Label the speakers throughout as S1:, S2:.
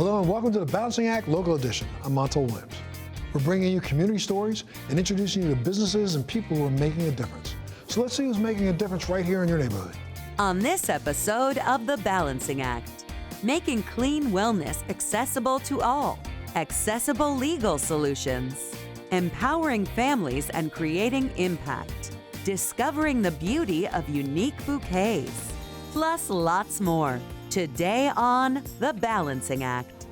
S1: Hello and welcome to the Balancing Act Local Edition. I'm Montel Williams. We're bringing you community stories and introducing you to businesses and people who are making a difference. So let's see who's making a difference right here in your neighborhood.
S2: On this episode of The Balancing Act, making clean wellness accessible to all, accessible legal solutions, empowering families and creating impact, discovering the beauty of unique bouquets, plus lots more. Today on The Balancing Act.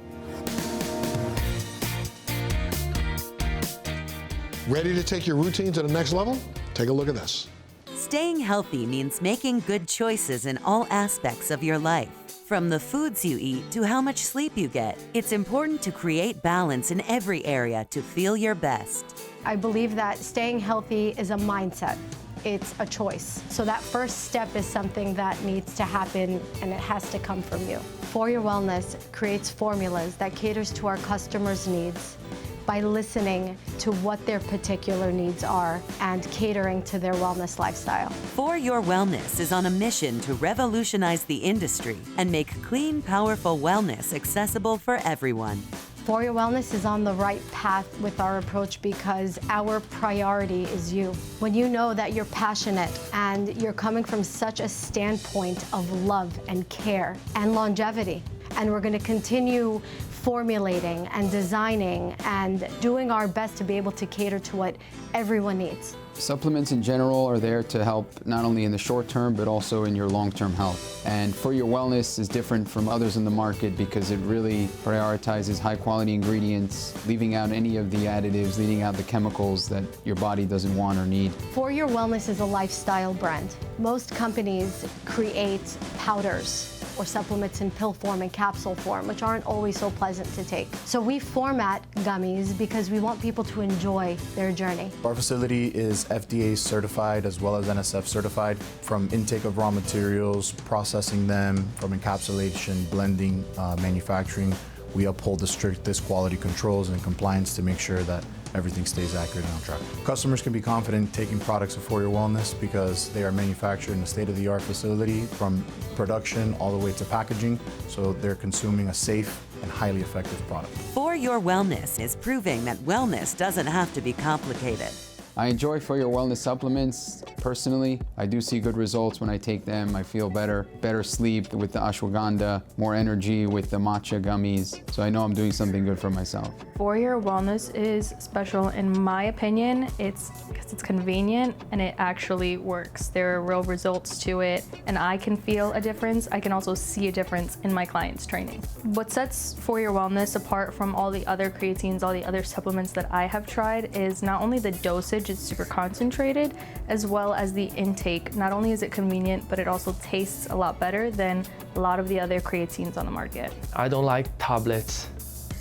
S1: Ready to take your routine to the next level? Take a look at this.
S2: Staying healthy means making good choices in all aspects of your life. From the foods you eat to how much sleep you get, it's important to create balance in every area to feel your best.
S3: I believe that staying healthy is a mindset. It's a choice. So that first step is something that needs to happen, and it has to come from you. For Your Wellness creates formulas that caters to our customers' needs by listening to what their particular needs are and catering to their wellness lifestyle.
S2: For Your Wellness is on a mission to revolutionize the industry and make clean, powerful wellness accessible for everyone.
S3: For Your Wellness is on the right path with our approach because our priority is you. When you know that you're passionate and you're coming from such a standpoint of love and care and longevity, and we're going to continue formulating and designing and doing our best to be able to cater to what everyone needs.
S4: Supplements in general are there to help not only in the short term, but also in your long-term health. And For Your Wellness is different from others in the market because it really prioritizes high-quality ingredients, leaving out any of the additives, leaving out the chemicals that your body doesn't want or need.
S3: For Your Wellness is a lifestyle brand. Most companies create powders or supplements in pill form and capsule form, which aren't always so pleasant to take. So we format gummies because we want people to enjoy their journey.
S5: Our facility is FDA certified as well as NSF certified. From intake of raw materials, processing them, from encapsulation, blending, manufacturing, we uphold the strictest quality controls and compliance to make sure that everything stays accurate and on track. Customers can be confident taking products of For Your Wellness because they are manufactured in a state-of-the-art facility from production all the way to packaging, so they're consuming a safe and highly effective product.
S2: For Your Wellness is proving that wellness doesn't have to be complicated.
S4: I enjoy For Your Wellness supplements. Personally, I do see good results when I take them. I feel better sleep with the ashwagandha, more energy with the matcha gummies. So I know I'm doing something good for myself.
S6: For Your Wellness is special in my opinion. It's because it's convenient and it actually works. There are real results to it and I can feel a difference. I can also see a difference in my clients' training. What sets For Your Wellness apart from all the other creatines, all the other supplements that I have tried is not only the dosage, it's super concentrated, as well as the intake. Not only is it convenient, but it also tastes a lot better than a lot of the other creatines on the market.
S7: I don't like tablets.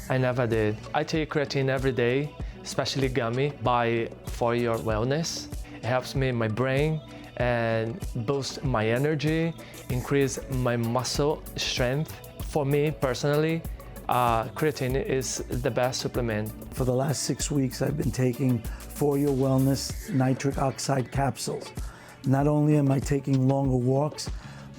S7: I never did. I take creatine every day, especially gummy, by For Your Wellness. It helps me in my brain and boost my energy, increase my muscle strength. For me personally, creatine is the best supplement.
S8: For the last 6 weeks, I've been taking For Your Wellness nitric oxide capsules. Not only am I taking longer walks,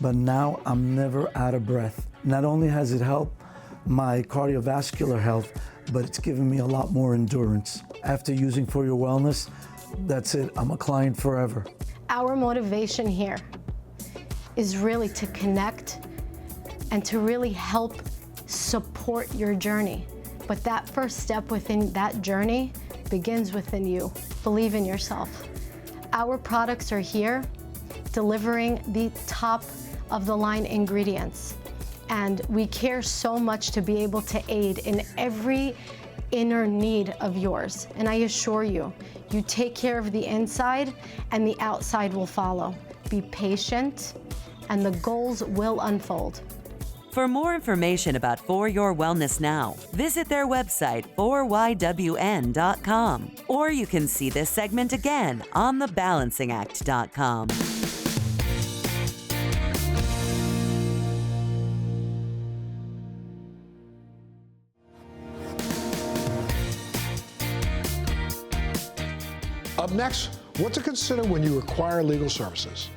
S8: but now I'm never out of breath. Not only has it helped my cardiovascular health, but it's given me a lot more endurance. After using For Your Wellness, that's it, I'm a client forever.
S3: Our motivation here is really to connect and to really help support your journey. But that first step within that journey begins within you. Believe in yourself. Our products are here delivering the top of the line ingredients. And we care so much to be able to aid in every inner need of yours. And I assure you, you take care of the inside and the outside will follow. Be patient and the goals will unfold.
S2: For more information about For Your Wellness Now, visit their website, 4ywn.com. Or you can see this segment again on thebalancingact.com.
S1: Up next, what to consider when you require legal services.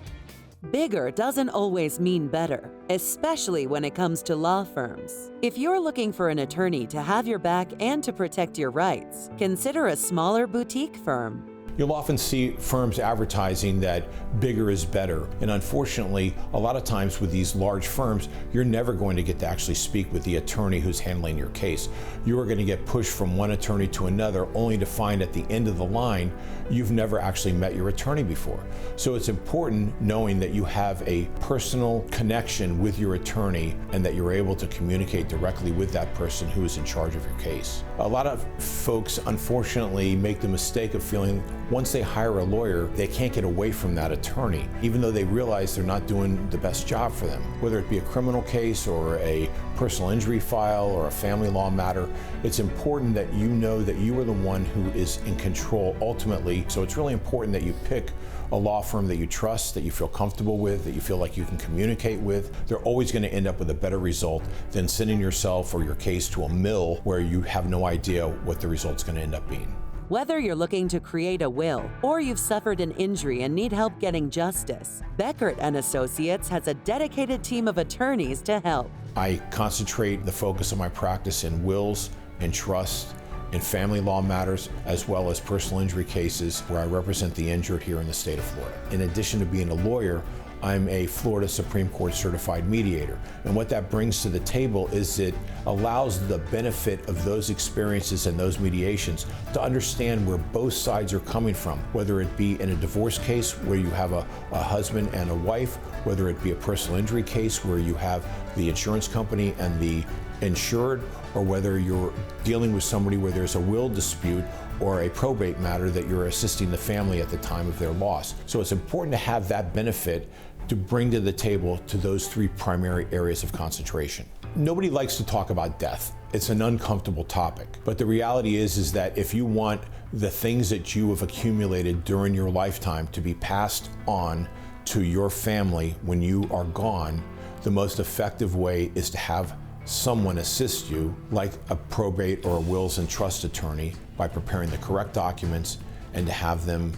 S2: Bigger doesn't always mean better, especially when it comes to law firms. If you're looking for an attorney to have your back and to protect your rights, consider a smaller boutique firm.
S9: You'll often see firms advertising that bigger is better. And unfortunately, a lot of times with these large firms, you're never going to get to actually speak with the attorney who's handling your case. You are going to get pushed from one attorney to another, only to find at the end of the line, you've never actually met your attorney before. So it's important knowing that you have a personal connection with your attorney and that you're able to communicate directly with that person who is in charge of your case. A lot of folks, unfortunately, make the mistake of feeling once they hire a lawyer, they can't get away from that attorney, even though they realize they're not doing the best job for them. Whether it be a criminal case or a personal injury file or a family law matter, it's important that you know that you are the one who is in control ultimately. So it's really important that you pick a law firm that you trust, that you feel comfortable with, that you feel like you can communicate with. They're always going to end up with a better result than sending yourself or your case to a mill where you have no idea what the result's going to end up being.
S2: Whether you're looking to create a will or you've suffered an injury and need help getting justice, Bechert Associates has a dedicated team of attorneys to help.
S9: I concentrate the focus of my practice in wills and trust, in family law matters, as well as personal injury cases where I represent the injured here in the state of Florida. In addition to being a lawyer, I'm a Florida Supreme Court certified mediator. And what that brings to the table is it allows the benefit of those experiences and those mediations to understand where both sides are coming from, whether it be in a divorce case where you have a husband and a wife, whether it be a personal injury case where you have the insurance company and the insured, or whether you're dealing with somebody where there's a will dispute or a probate matter that you're assisting the family at the time of their loss. So it's important to have that benefit to bring to the table to those three primary areas of concentration. Nobody likes to talk about death. It's an uncomfortable topic. But the reality is that if you want the things that you have accumulated during your lifetime to be passed on to your family when you are gone, the most effective way is to have someone assist you, like a probate or a wills and trust attorney, by preparing the correct documents and to have them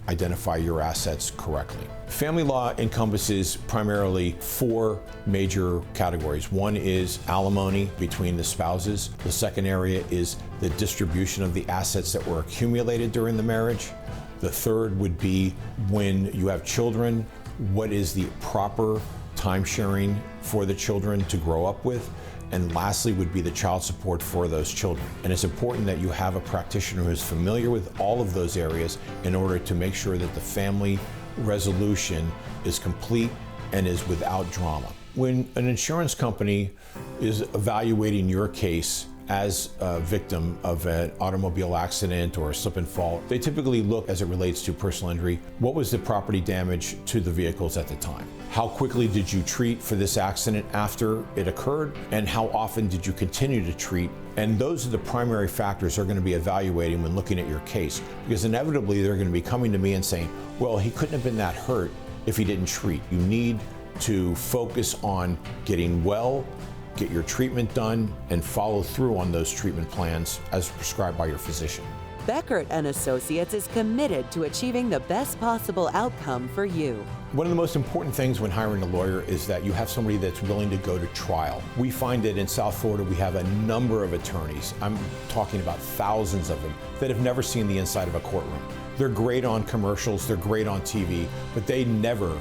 S9: identify your assets correctly. Family law encompasses primarily four major categories. One is alimony between the spouses. The second area is the distribution of the assets that were accumulated during the marriage. The third would be when you have children, what is the proper time sharing for the children to grow up with. And lastly would be the child support for those children. And it's important that you have a practitioner who is familiar with all of those areas in order to make sure that the family resolution is complete and is without drama. When an insurance company is evaluating your case as a victim of an automobile accident or a slip and fall, they typically look, as it relates to personal injury, what was the property damage to the vehicles at the time? How quickly did you treat for this accident after it occurred? And how often did you continue to treat? And those are the primary factors they're going to be evaluating when looking at your case, because inevitably they're going to be coming to me and saying, well, he couldn't have been that hurt if he didn't treat. You need to focus on getting well, get your treatment done, and follow through on those treatment plans as prescribed by your physician.
S2: Bechert Associates is committed to achieving the best possible outcome for you.
S9: One of the most important things when hiring a lawyer is that you have somebody that's willing to go to trial. We find that in South Florida we have a number of attorneys, I'm talking about thousands of them, that have never seen the inside of a courtroom. They're great on commercials, they're great on TV, but they never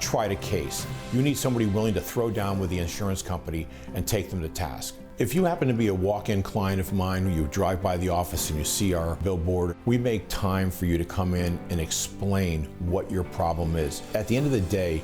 S9: tried a case. You need somebody willing to throw down with the insurance company and take them to task. If you happen to be a walk-in client of mine, you drive by the office and you see our billboard, we make time for you to come in and explain what your problem is. At the end of the day,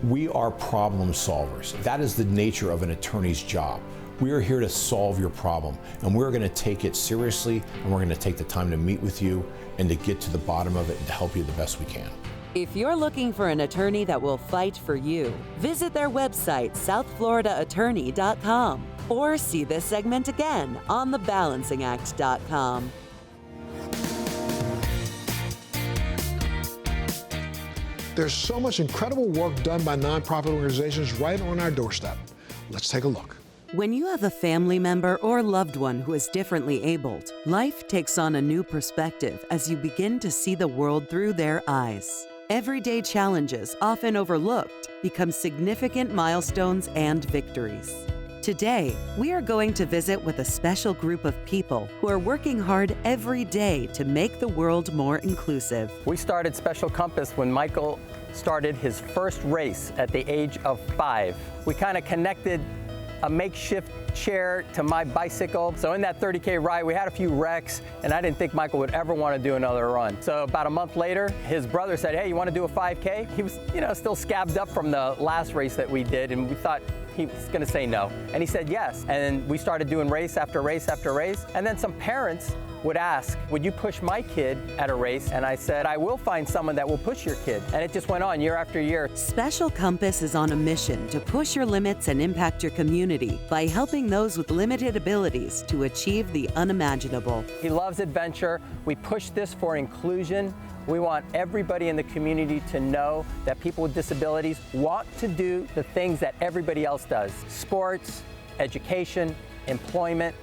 S9: we are problem solvers. That is the nature of an attorney's job. We are here to solve your problem, and we're going to take it seriously, and we're going to take the time to meet with you and to get to the bottom of it and to help you the best we can.
S2: If you're looking for an attorney that will fight for you, visit their website, southfloridaattorney.com, or see this segment again on thebalancingact.com.
S1: There's so much incredible work done by nonprofit organizations right on our doorstep. Let's take a look.
S2: When you have a family member or loved one who is differently abled, life takes on a new perspective as you begin to see the world through their eyes. Everyday challenges, often overlooked, become significant milestones and victories. Today, we are going to visit with a special group of people who are working hard every day to make the world more inclusive.
S10: We started Special Compass when Michael started his first race at the age of 5. We kind of connected a makeshift chair to my bicycle. So in that 30K ride, we had a few wrecks, and I didn't think Michael would ever want to do another run. So about a month later, his brother said, hey, you want to do a 5K? He was, still scabbed up from the last race that we did, and we thought he was going to say no. And he said yes. And we started doing race after race after race. And then some parents would ask, would you push my kid at a race? And I said, I will find someone that will push your kid. And it just went on year after year.
S2: Special Compass is on a mission to push your limits and impact your community by helping those with limited abilities to achieve the unimaginable.
S10: He loves adventure. We push this for inclusion. We want everybody in the community to know that people with disabilities want to do the things that everybody else does. Sports, education, employment,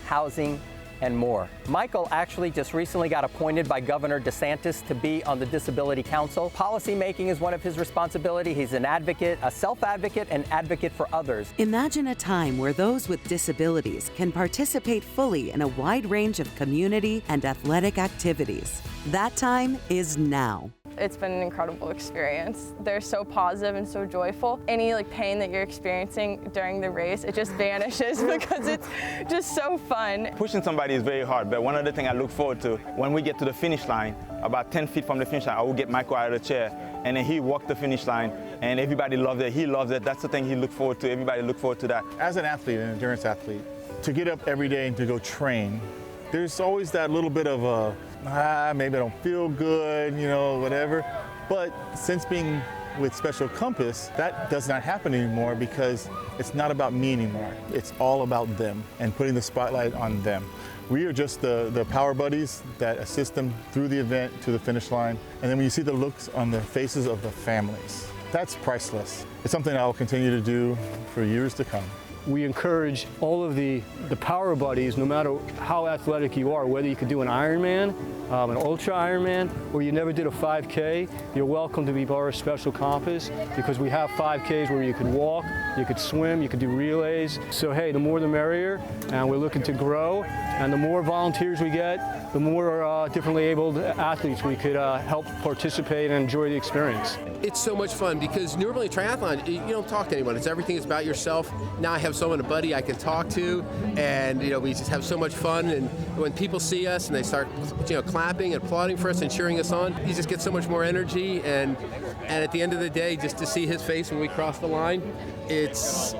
S10: housing, and more. Michael actually just recently got appointed by Governor DeSantis to be on the Disability Council. Policy making is one of his responsibilities. He's an advocate, a self-advocate, and advocate for others.
S2: Imagine a time where those with disabilities can participate fully in a wide range of community and athletic activities. That time is now.
S11: It's been an incredible experience. They're so positive and so joyful. Any pain that you're experiencing during the race, it just vanishes because it's just so fun.
S12: Pushing somebody is very hard, but one of the things I look forward to, when we get to the finish line, about 10 feet from the finish line, I will get Michael out of the chair, and then he walked the finish line, and everybody loves it. He loves it. That's the thing he look forward to. Everybody look forward to that.
S13: As an athlete, an endurance athlete, to get up every day and to go train, there's always that little bit of a, maybe I don't feel good, whatever. But since being with Special Compass, that does not happen anymore because it's not about me anymore. It's all about them and putting the spotlight on them. We are just the power buddies that assist them through the event to the finish line. And then when you see the looks on the faces of the families, that's priceless. It's something I will continue to do for years to come.
S14: We encourage all of the power buddies, no matter how athletic you are, whether you could do an Ironman, an Ultra Ironman, or you never did a 5K, you're welcome to be part of Special Compass because we have 5Ks where you could walk, you could swim, you could do relays. So hey, the more the merrier, and we're looking to grow, and the more volunteers we get, the more differently abled athletes we could help participate and enjoy the experience.
S15: It's so much fun because normally triathlon, you don't talk to anyone. It's everything is about yourself. Now I have someone, a buddy I can talk to, and we just have so much fun. And when people see us and they start, clapping and applauding for us and cheering us on, you just get so much more energy. And at the end of the day, just to see his face when we cross the line, it's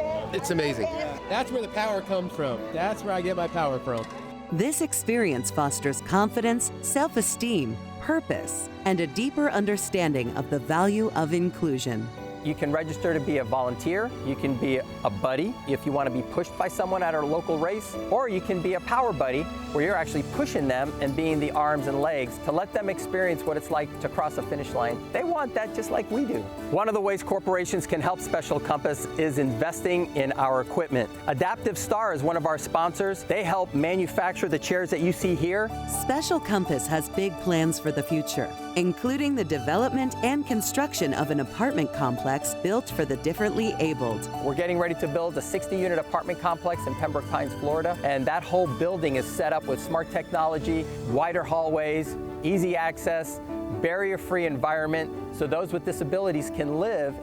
S15: amazing. That's where the power comes from. That's where I get my power from.
S2: This experience fosters confidence, self-esteem, purpose, and a deeper understanding of the value of inclusion.
S10: You can register to be a volunteer, you can be a buddy if you want to be pushed by someone at our local race, or you can be a power buddy where you're actually pushing them and being the arms and legs to let them experience what it's like to cross a finish line. They want that just like we do. One of the ways corporations can help Special Compass is investing in our equipment. Adaptive Star is one of our sponsors. They help manufacture the chairs that you see here.
S2: Special Compass has big plans for the future, including the development and construction of an apartment complex built for the differently abled.
S10: We're getting ready to build a 60-unit apartment complex in Pembroke Pines, Florida, and that whole building is set up with smart technology, wider hallways, easy access, barrier-free environment, so those with disabilities can live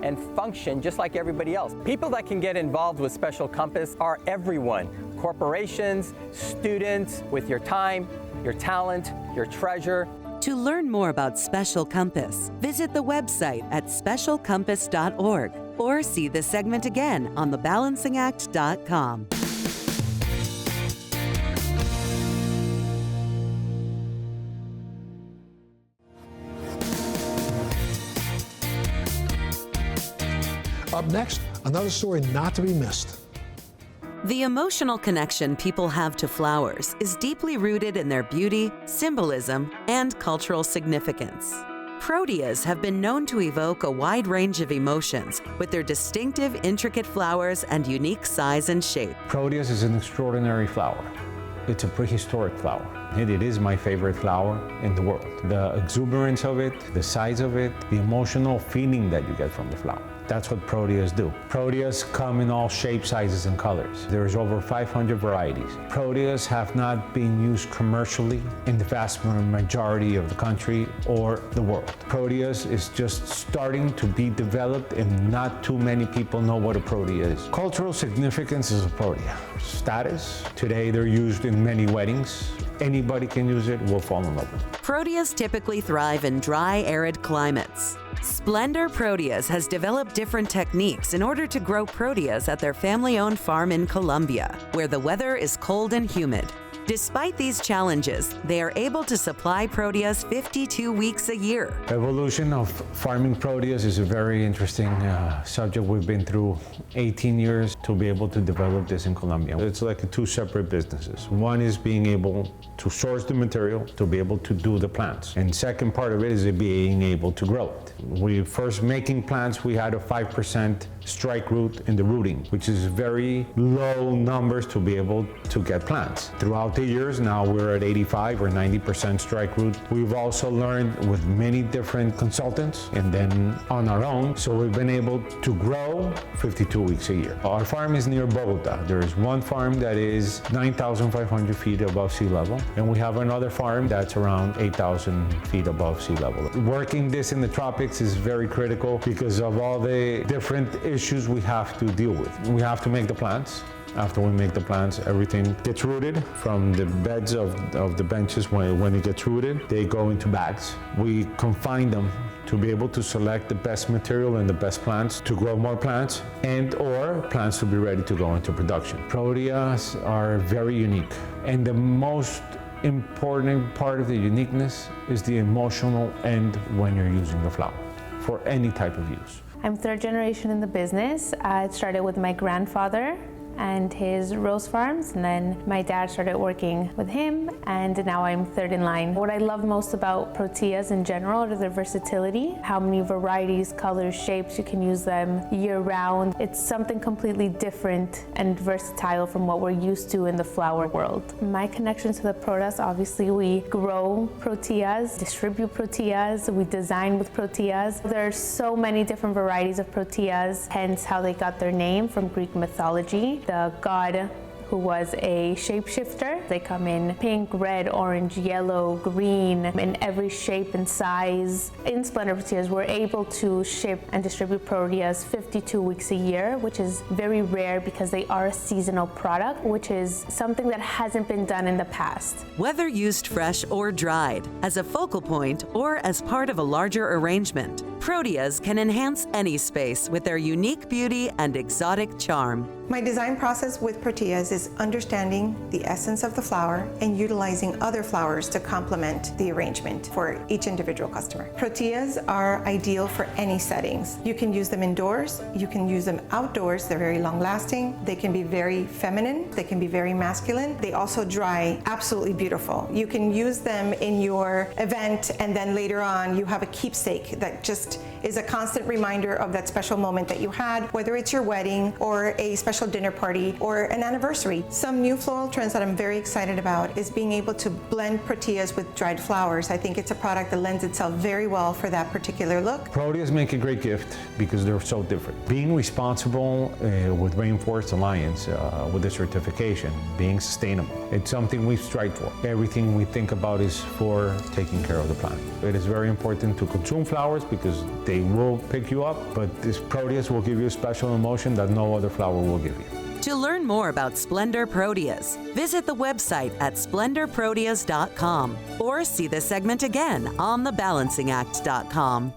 S10: and function just like everybody else. People that can get involved with Special Compass are everyone. Corporations, students, with your time, your talent, your treasure.
S2: To learn more about Special Compass, visit the website at specialcompass.org or see the segment again on thebalancingact.com.
S1: Up next, another story not to be missed.
S2: The emotional connection people have to flowers is deeply rooted in their beauty, symbolism, and cultural significance. Proteas have been known to evoke a wide range of emotions with their distinctive, intricate flowers and unique size and shape.
S16: Proteas is an extraordinary flower. It's a prehistoric flower. It is my favorite flower in the world. The exuberance of it, the size of it, the emotional feeling that you get from the flower. That's what Proteas do. Proteas come in all shapes, sizes, and colors. There's over 500 varieties. Proteas have not been used commercially in the vast majority of the country or the world. Proteas is just starting to be developed and not too many people know what a Protea is. Cultural significance is a Protea. Status, today they're used in many weddings. Anybody can use it, will fall in love with it.
S2: Proteas typically thrive in dry, arid climates. Splendor Proteas has developed different techniques in order to grow proteas at their family-owned farm in Colombia, where the weather is cold and humid. Despite these challenges, they are able to supply proteas 52 weeks a year.
S16: Evolution of farming proteas is a very interesting subject. We've been through 18 years to be able to develop this in Colombia. It's like two separate businesses. One is being able to source the material to be able to do the plants. And second part of it is being able to grow it. We first making plants, we had a 5% strike root in the rooting, which is very low numbers to be able to get plants. Throughout the years, now we're at 85 or 90% strike root. We've also learned with many different consultants and then on our own, so we've been able to grow 52 weeks a year. Our farm is near Bogota. There's one farm that is 9,500 feet above sea level, and we have another farm that's around 8,000 feet above sea level. Working this in the tropics is very critical because of all the different issues we have to deal with. We have to make the plants. After we make the plants, everything gets rooted from the beds of the benches. When it gets rooted, they go into bags. We confine them to be able to select the best material and the best plants to grow more plants and or plants to be ready to go into production. Proteas are very unique, and the most important part of the uniqueness is the emotional end when you're using the flower for any type of use.
S17: I'm third generation in the business. It started with my grandfather and his rose farms, and then my dad started working with him, and now I'm third in line. What I love most about proteas in general is their versatility, how many varieties, colors, shapes, you can use them year round. It's something completely different and versatile from what we're used to in the flower world. My connection to the proteas, obviously we grow proteas, distribute proteas, we design with proteas. There are so many different varieties of proteas, hence how they got their name from Greek mythology. The god who was a shapeshifter. They come in pink, red, orange, yellow, green, in every shape and size. In Splendor Proteas, we're able to ship and distribute proteas 52 weeks a year, which is very rare because they are a seasonal product, which is something that hasn't been done in the past.
S2: Whether used fresh or dried, as a focal point or as part of a larger arrangement, proteas can enhance any space with their unique beauty and exotic charm.
S18: My design process with proteas is understanding the essence of the flower and utilizing other flowers to complement the arrangement for each individual customer. Proteas are ideal for any settings. You can use them indoors, you can use them outdoors. They're very long lasting. They can be very feminine, they can be very masculine. They also dry absolutely beautiful. You can use them in your event, and then later on you have a keepsake that just is a constant reminder of that special moment that you had, whether it's your wedding or a special dinner party or an anniversary. Some new floral trends that I'm very excited about is being able to blend proteas with dried flowers. I think it's a product that lends itself very well for that particular look.
S16: Proteas make a great gift because they're so different. Being responsible with Rainforest Alliance, with the certification, being sustainable, it's something we strive for. Everything we think about is for taking care of the planet. It is very important to consume flowers because they will pick you up, but this proteas will give you a special emotion that no other flower will give you.
S2: To learn more about Splendor Proteas, visit the website at splendorproteas.com or see the segment again on thebalancingact.com.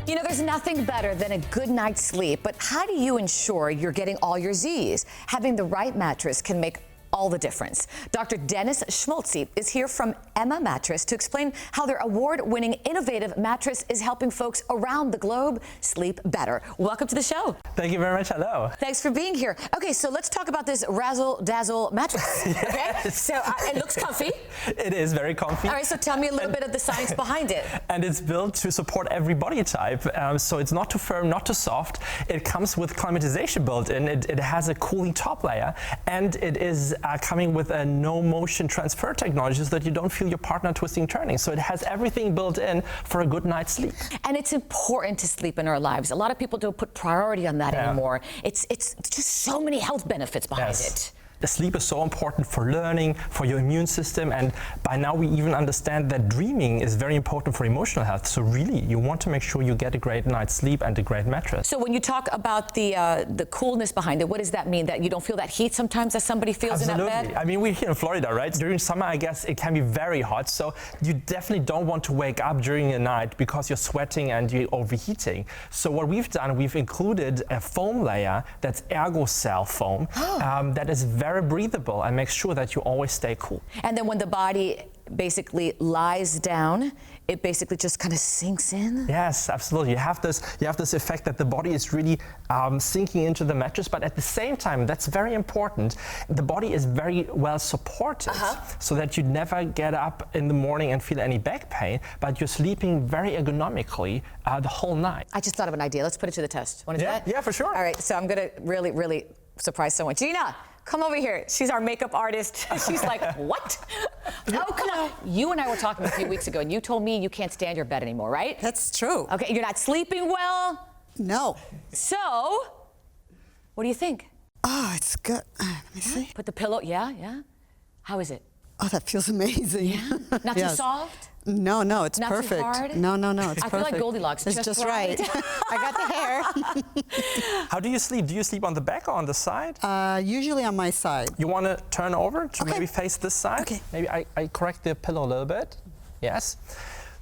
S19: You know, there's nothing better than a good night's sleep, but how do you ensure you're getting all your Z's? Having the right mattress can make all the difference. Dr. Dennis Schmaltzy is here from Emma Mattress to explain how their award-winning innovative mattress is helping folks around the globe sleep better. Welcome to the show.
S20: Thank you very much. Hello.
S19: Thanks for being here. Okay, so let's talk about this razzle-dazzle mattress. Okay, so it looks comfy.
S20: It is very comfy.
S19: All right, so tell me a little bit of the science behind it.
S20: And it's built to support every body type. So it's not too firm, not too soft. It comes with climatization built in. It has a cooling top layer, and it is coming with a no motion transfer technology so that you don't feel your partner twisting, turning. So it has everything built in for a good night's sleep.
S19: And it's important to sleep in our lives. A lot of people don't put priority on that anymore. It's just so many health benefits behind it.
S20: The sleep is so important for learning, for your immune system, and by now we even understand that dreaming is very important for emotional health. So really, you want to make sure you get a great night's sleep and a great mattress.
S19: So when you talk about the coolness behind it, what does that mean? That you don't feel that heat sometimes that somebody feels in that bed?
S20: I mean, we're here in Florida, right? During summer, I guess it can be very hot. So you definitely don't want to wake up during the night because you're sweating and you're overheating. So what we've done, we've included a foam layer that's ergo-cell foam that is very breathable and makes sure that you always stay cool.
S19: And then when the body basically lies down, it basically just kind of sinks in?
S20: Yes, absolutely. You have this effect that the body is really sinking into the mattress, but at the same time, that's very important, the body is very well supported so that you never get up in the morning and feel any back pain, but you're sleeping very ergonomically the whole night.
S19: I just thought of an idea. Let's put it to the test. Want to do that?
S20: Yeah, for sure.
S19: All right, so I'm going to really surprise someone. Gina! Come over here. She's our makeup artist. She's like, what? Oh, come on. You and I were talking a few weeks ago, and you told me you can't stand your bed anymore, right?
S21: That's true.
S19: Okay, you're not sleeping well?
S21: No.
S19: So, what do you think?
S21: Oh, it's good. Let me see.
S19: Put the pillow, yeah. How is it?
S21: Oh, that feels amazing.
S19: Yeah? Not too soft?
S21: No, it's
S19: not
S21: perfect.
S19: Too hard?
S21: No, it's perfect.
S19: I feel like Goldilocks.
S21: It's just right. I got the hair.
S20: How do you sleep? Do you sleep on the back or on the side?
S21: Usually on my side.
S20: You want to turn over to maybe face this side? Okay. Maybe I correct the pillow a little bit. Yes.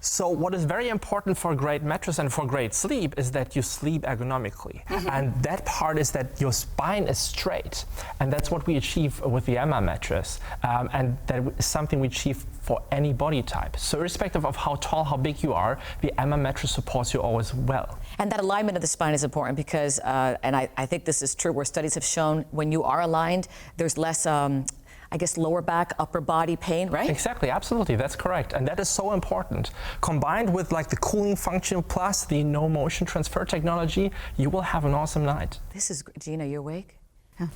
S20: So what is very important for a great mattress and for great sleep is that you sleep ergonomically. And that part is that your spine is straight. And that's what we achieve with the Emma mattress. And that is something we achieve for any body type. So irrespective of how tall, how big you are, the Emma mattress supports you always well.
S19: And that alignment of the spine is important because, and I think this is true, where studies have shown when you are aligned, there's less I guess lower back, upper body pain, right?
S20: Exactly, absolutely, that's correct. And that is so important. Combined with like the cooling function plus the no motion transfer technology, you will have an awesome night.
S19: This is, Gina, you awake?
S21: I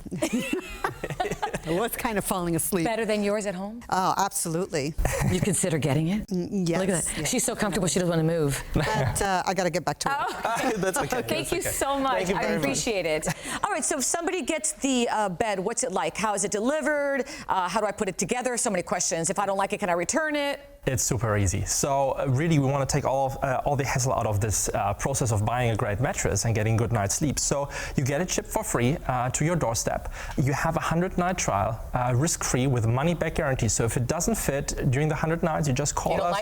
S21: was kind of falling asleep.
S19: Better than yours at home?
S21: Oh, absolutely.
S19: You consider getting it?
S21: Yes.
S19: Look at that.
S21: Yes.
S19: She's so comfortable she doesn't want to move.
S21: But I got to get back to work.
S20: That's okay.
S19: Thank you so much. I appreciate it. All right, so if somebody gets the bed, what's it like? How is it delivered? How do I put it together? So many questions. If I don't like it, can I return it?
S20: It's super easy. So really, we want to take all the hassle out of this process of buying a great mattress and getting good night's sleep. So you get it shipped for free to your doorstep. You have a 100-night trial, risk-free with a money-back guarantee. So if it doesn't fit during the 100 nights, you just call us.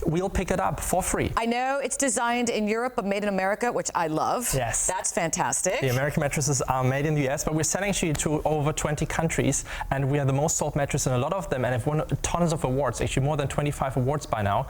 S20: We'll pick it up for free.
S19: I know it's designed in Europe but made in America, which I love.
S20: Yes.
S19: That's fantastic.
S20: The American mattresses are made in the US, but we're selling actually to over 20 countries, and we are the most sold mattress in a lot of them, and have won tons of awards, actually more than 25 awards by now,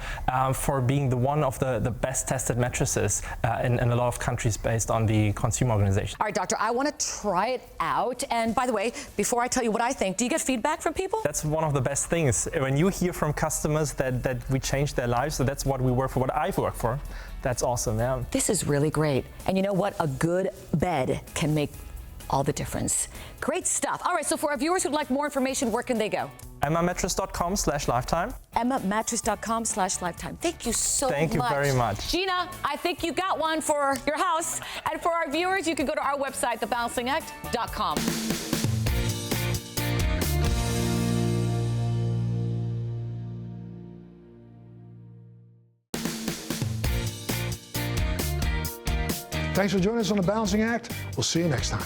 S20: for being one of the best tested mattresses in a lot of countries based on the consumer organization.
S19: All right, doctor, I want to try it out. And by the way, before I tell you what I think, do you get feedback from people?
S20: That's one of the best things. When you hear from customers that we changed their lives, so that's what we work for, what I've worked for. That's awesome, yeah.
S19: This is really great. And you know what? A good bed can make all the difference. Great stuff. All right, so for our viewers who'd like more information, where can they go?
S20: EmmaMattress.com/lifetime.
S19: EmmaMattress.com/lifetime. Thank you so much.
S20: Thank you very much.
S19: Gina, I think you got one for your house. And for our viewers, you can go to our website, thebalancingact.com.
S1: Thanks for joining us on The Balancing Act. We'll see you next time.